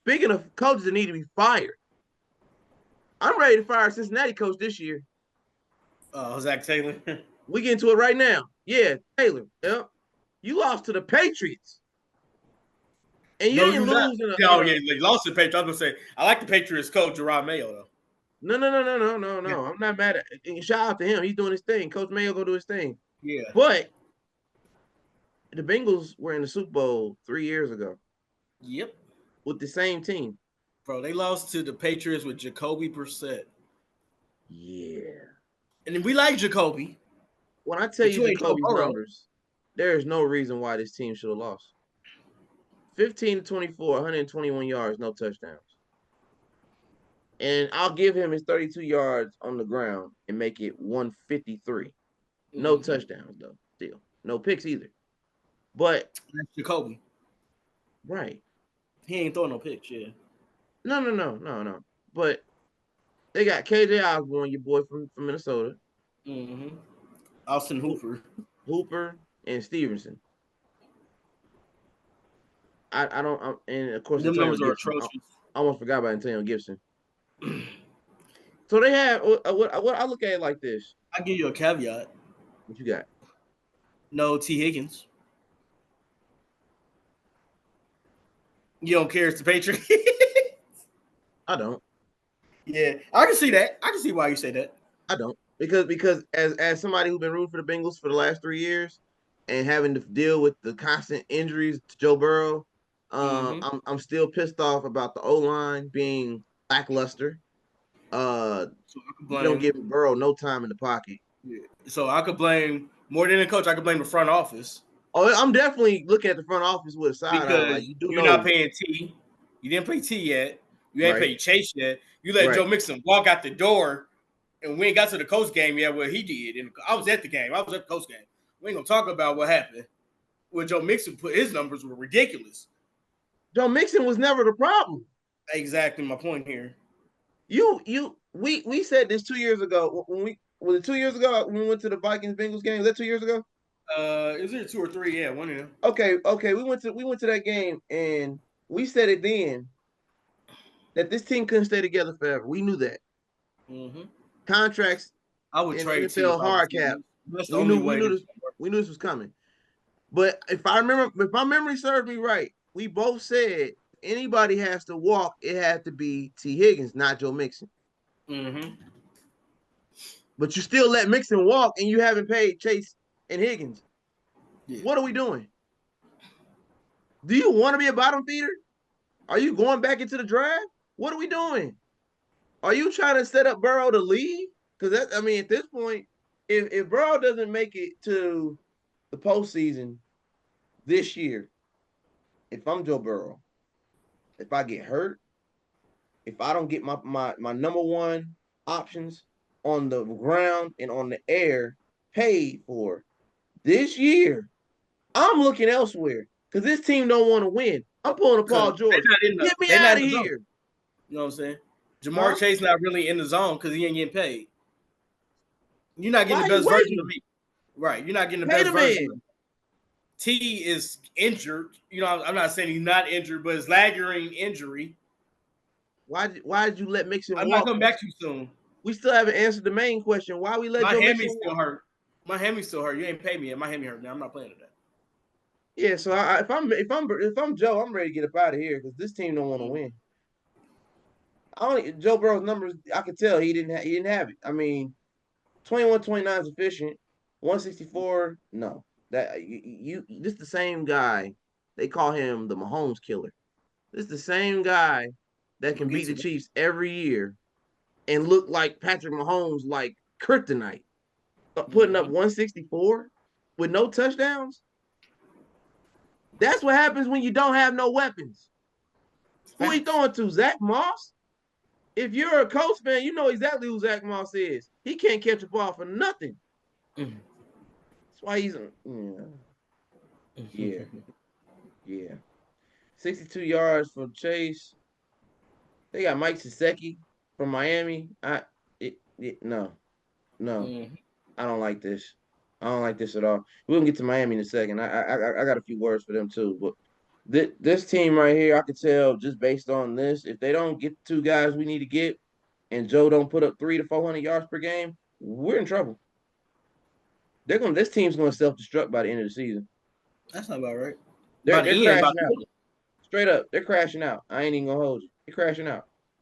Speaking of coaches that need to be fired, I'm ready to fire a Cincinnati coach this year. Zach Taylor. We get into it right now. Yeah, Taylor. Yep. You lost to the Patriots. And you No, he didn't was not. lose Oh, yeah, he lost to the Patriots. I was going to say, I like the Patriots coach, Gerard Mayo, though. No. I'm not mad at it. Shout out to him. He's doing his thing. Coach Mayo go do his thing. Yeah. But the Bengals were in the Super Bowl 3 years ago. Yep. With the same team. Bro, they lost to the Patriots with Jacoby Brissett. Yeah. And we like Jacoby. When I tell you Jacoby's numbers, there is no reason why this team should have lost. 15 to 24, 121 yards, no touchdowns. And I'll give him his 32 yards on the ground and make it 153. No touchdowns, though, still. No picks either. But that's Jacoby. Right. He ain't throwing no picks, yeah. No. But they got KJ Osborne, your boy from Minnesota. Mm-hmm. Austin Hooper and Stevenson. I don't, and of course, them numbers are atrocious. I almost forgot about Antonio Gibson. So they have what I look at it like this. I give you a caveat. What you got? No T. Higgins. You don't care it's the Patriots? I don't. Yeah, I can see that. I can see why you say that. I don't. Because as somebody who's been rooting for the Bengals for the last 3 years and having to deal with the constant injuries to Joe Burrow, I'm still pissed off about the O-line being lackluster. So you don't give Burrow no time in the pocket. Yeah. So I could blame more than the coach. I could blame the front office. Oh, I'm definitely looking at the front office with a side because eye. Like you're not paying T. You didn't pay T yet. You ain't paid Chase yet. You let Joe Mixon walk out the door, and we ain't got to the coach game yet. Well, he did, and I was at the game. I was at the coach game. We ain't gonna talk about what happened. When Joe Mixon put his numbers were ridiculous. Joe Mixon was never the problem. Exactly my point here. We said this 2 years ago was it 2 years ago when we went to the Vikings Bengals game? Was that 2 years ago? Is it 2 or 3? Yeah, one of them. Okay. We went to that game and we said it then that this team couldn't stay together forever. We knew that. Mm-hmm. Contracts. I would trade NFL hard cap. We knew this was coming. But if my memory serves me right, we both said anybody has to walk, it had to be T. Higgins, not Joe Mixon. Mm-hmm. But you still let Mixon walk, and you haven't paid Chase and Higgins. Yeah. What are we doing? Do you want to be a bottom feeder? Are you going back into the draft? What are we doing? Are you trying to set up Burrow to leave? Because at this point, if Burrow doesn't make it to the postseason this year, if I'm Joe Burrow, if I get hurt, if I don't get my number one options on the ground and on the air paid for this year, I'm looking elsewhere because this team don't want to win. I'm pulling a Paul George. Get me out of here. You know what I'm saying? Jamar Chase not really in the zone because he ain't getting paid. You're not getting the best version of me. Right. You're not getting the best version of me. T is injured. You know, I'm not saying he's not injured, but it's lingering injury. Why did you let Mixon walk? I'm not coming back too soon. We still haven't answered the main question. Why we let Joe Mixon walk? Still hurt. My hammy still hurt. You ain't paid me yet. My hammy hurt now. I'm not playing today. Yeah, so if I'm Joe, I'm ready to get up out of here because this team don't want to win. Joe Burrow's numbers, I could tell he didn't have it. 21-29 is efficient. 164, no. That this is the same guy. They call him the Mahomes killer. This is the same guy that can beat the Chiefs every year and look like Patrick Mahomes like kryptonite. Putting up 164 with no touchdowns. That's what happens when you don't have no weapons. Who are you throwing to? Zach Moss? If you're a Colts fan, you know exactly who Zach Moss is. He can't catch a ball for nothing. That's why he's yeah. 62 yards for Chase. They got Mike Gesicki from Miami. No. I don't like this. I don't like this at all. We're gonna get to Miami in a second. I got a few words for them too, but This team right here, I could tell just based on this, if they don't get the 2 guys we need to get, and Joe don't put up 300 to 400 yards per game, we're in trouble. This team's gonna self-destruct by the end of the season. That's not about right. They're crashing out. Straight up, they're crashing out. I ain't even gonna hold you. They're crashing out.